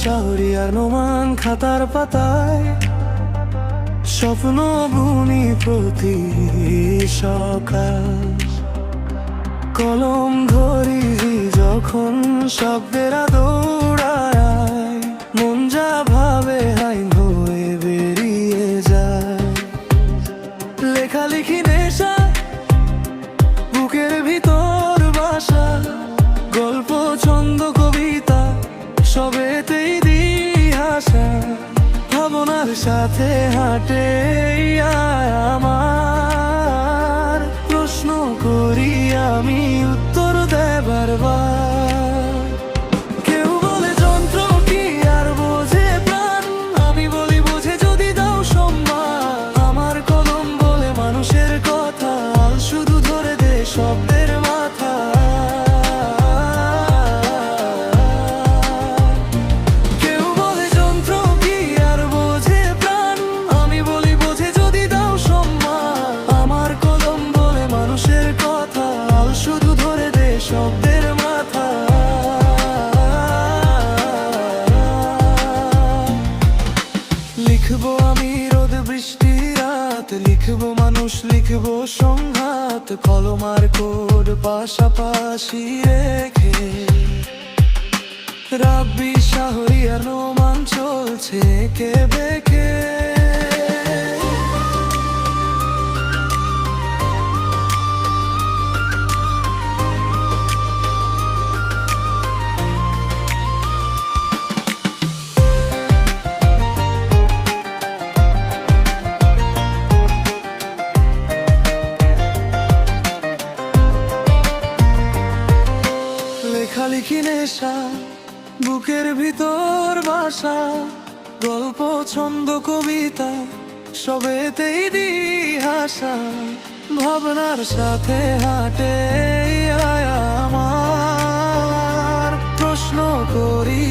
শাহরিয়ার নোমান খাতার পাতায় স্বপ্ন বুনি প্রতি সকাল। কলম ধরি যখন শব্দের দৌড়ায়, মন যা ভাবে আইন হয়ে বেরিয়ে যায়। লেখালেখি নেশা, বুকের ভিতর বাসা, গল্প ছন্দ কবিতা সবেতেই দিহাসা। ভাবনার সাথে হাঁটে আমার, প্রশ্ন করি আমি, উত্তর দেয় বারবার। কেউ বলে যন্ত্র কি আর বোঝে প্রাণ, আমি বলি বোঝে যদি দাও সম্মান। আমার কলম বলে মানুষের কথা, শুধু ধরে দে শব্দের মাথা। কেউ বলে যন্ত্র কি আর বোঝে প্রাণ, আমি বলি বোঝে যদি দাও সম্মান। আমার কলম বলে মানুষের কথা, শুধু ধরে দে শব্দের মাথা। লিখবো আমি রোদ বৃষ্টি রাত, লিখবো মানুষ, লিখবো সংঘাত। কলম আর কোড পাশাপাশি রেখে রাব্বি শাহরিয়ার নোমান চলছে কে বেঁকে। লেখালেখি নেশা, বুকের ভিতর বাসা, গল্প ছন্দ কবিতা সবেতেই দিহাসা। ভাবনার সাথে হাঁটে আমার, প্রশ্ন করি